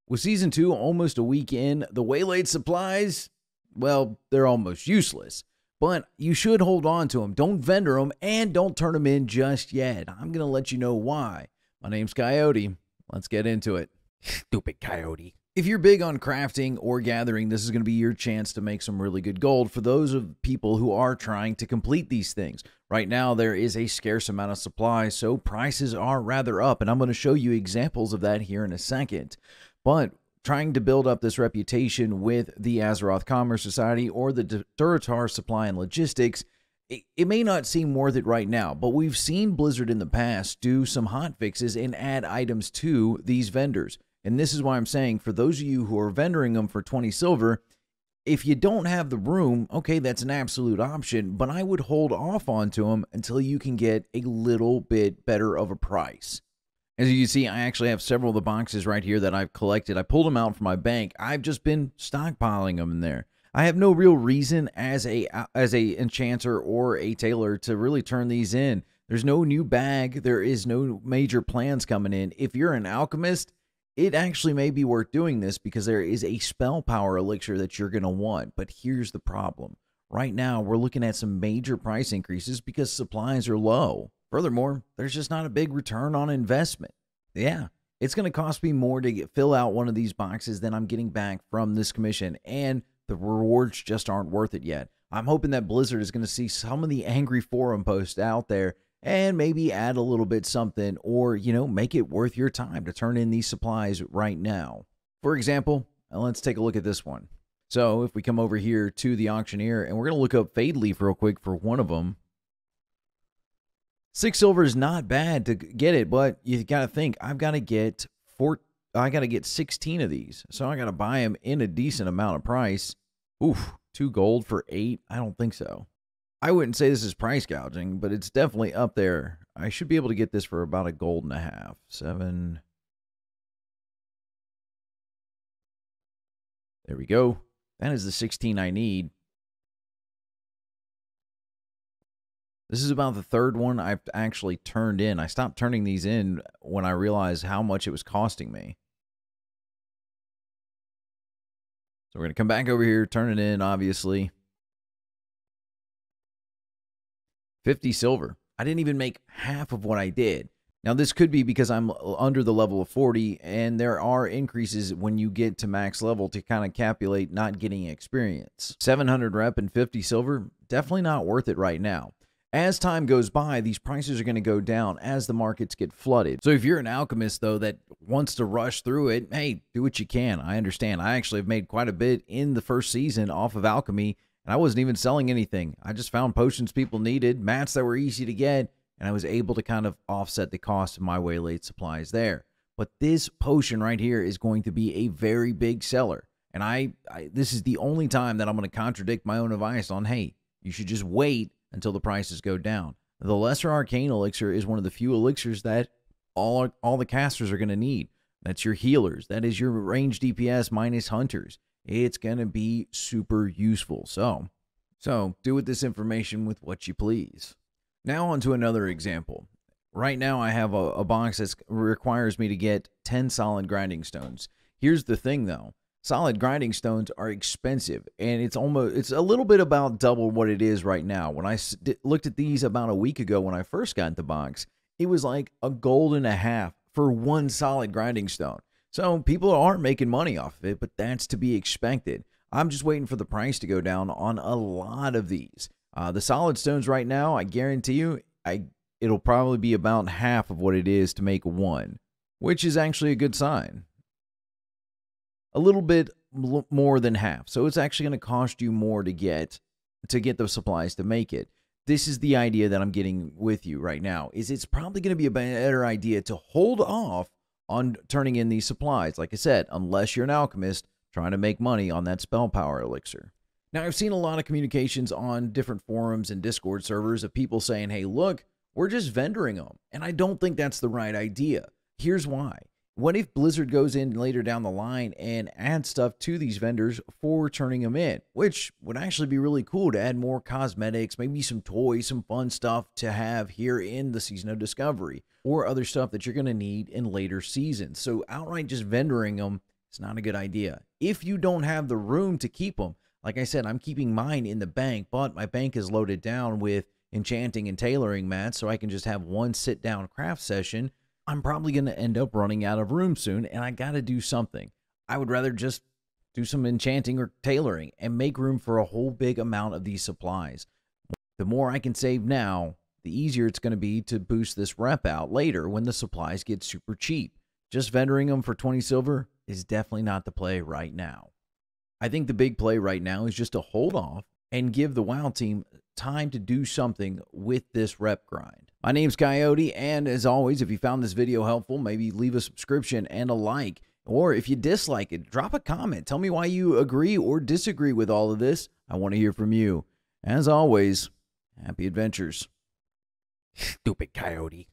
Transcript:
With Season 2 almost a week in, the Waylaid Supplies, well, they're almost useless. But you should hold on to them. Don't vendor them, and don't turn them in just yet. I'm going to let you know why. My name's Coyote. Let's get into it. Stupid Coyote. If you're big on crafting or gathering, this is going to be your chance to make some really good gold for those of people who are trying to complete these things. Right now, there is a scarce amount of supply, so prices are rather up, and I'm going to show you examples of that here in a second. But trying to build up this reputation with the Azeroth Commerce Society or the Duratar Supply and Logistics, it may not seem worth it right now, but we've seen Blizzard in the past do some hot fixes and add items to these vendors. And this is why I'm saying, for those of you who are vendoring them for 20 silver, if you don't have the room, okay, that's an absolute option, but I would hold off onto them until you can get a little bit better of a price. As you can see, I actually have several of the boxes right here that I've collected. I pulled them out from my bank. I've just been stockpiling them in there. I have no real reason as a enchanter or a tailor to really turn these in. There's no new bag. There is no major plans coming in. If you're an alchemist, it actually may be worth doing this because there is a spell power elixir that you're going to want. But here's the problem. Right now, we're looking at some major price increases because supplies are low. Furthermore, there's just not a big return on investment. Yeah, it's going to cost me more to fill out one of these boxes than I'm getting back from this commission, and the rewards just aren't worth it yet. I'm hoping that Blizzard is going to see some of the angry forum posts out there and maybe add a little bit something, or, you know, make it worth your time to turn in these supplies right now. For example, let's take a look at this one. So if we come over here to the auctioneer, and we're going to look up Fade Leaf real quick for one of them. 6 silver is not bad to get it, but you got to think, I got to get 16 of these. So I got to buy them in a decent amount of price. Oof, 2 gold for 8? I don't think so. I wouldn't say this is price gouging, but it's definitely up there. I should be able to get this for about $1.50 gold. 7. There we go. That is the 16 I need. This is about the third one I've actually turned in. I stopped turning these in when I realized how much it was costing me. So we're going to come back over here, turn it in, obviously. 50 silver. I didn't even make half of what I did. Now, this could be because I'm under the level of 40, and there are increases when you get to max level to kind of calculate not getting experience. 700 rep and 50 silver, definitely not worth it right now. As time goes by, these prices are going to go down as the markets get flooded. So if you're an alchemist, though, that wants to rush through it, hey, do what you can. I understand. I actually have made quite a bit in the first season off of alchemy, and I wasn't even selling anything. I just found potions people needed, mats that were easy to get, and I was able to kind of offset the cost of my Waylaid supplies there. But this potion right here is going to be a very big seller. And this is the only time that I'm going to contradict my own advice on, hey, you should just wait until the prices go down. The Lesser Arcane Elixir is one of the few elixirs that all the casters are going to need. That's your healers. That is your range DPS minus hunters. It's going to be super useful. So do with this information with what you please. Now on to another example. Right now I have a box that requires me to get 10 solid grinding stones. Here's the thing though. Solid grinding stones are expensive, and it's a little bit about double what it is right now. When I looked at these about a week ago when I first got the box, it was like $1.50 gold for 1 solid grinding stone. So people are making money off of it, but that's to be expected. I'm just waiting for the price to go down on a lot of these. The solid stones right now, I guarantee you, it'll probably be about half of what it is to make 1, which is actually a good sign. A little bit more than half. So it's actually going to cost you more to get the supplies to make it. This is the idea that I'm getting with you right now, is it's probably going to be a better idea to hold off on turning in these supplies. Like I said, unless you're an alchemist trying to make money on that spell power elixir. Now, I've seen a lot of communications on different forums and Discord servers of people saying, hey, look, we're just vendoring them. And I don't think that's the right idea. Here's why. What if Blizzard goes in later down the line and adds stuff to these vendors for turning them in, which would actually be really cool to add more cosmetics, maybe some toys, some fun stuff to have here in the Season of Discovery, or other stuff that you're going to need in later seasons. So outright just vendoring them it's not a good idea. If you don't have the room to keep them, like I said, I'm keeping mine in the bank, but my bank is loaded down with enchanting and tailoring mats, so I can just have one sit-down craft session. I'm probably going to end up running out of room soon, and I got to do something. I would rather just do some enchanting or tailoring and make room for a whole big amount of these supplies. The more I can save now, the easier it's going to be to boost this rep out later when the supplies get super cheap. Just vendoring them for 20 silver is definitely not the play right now. I think the big play right now is just to hold off and give the WoW team time to do something with this rep grind. My name's Coyote, and as always, if you found this video helpful, maybe leave a subscription and a like. Or if you dislike it, drop a comment. Tell me why you agree or disagree with all of this. I want to hear from you. As always, happy adventures. Stupid coyote.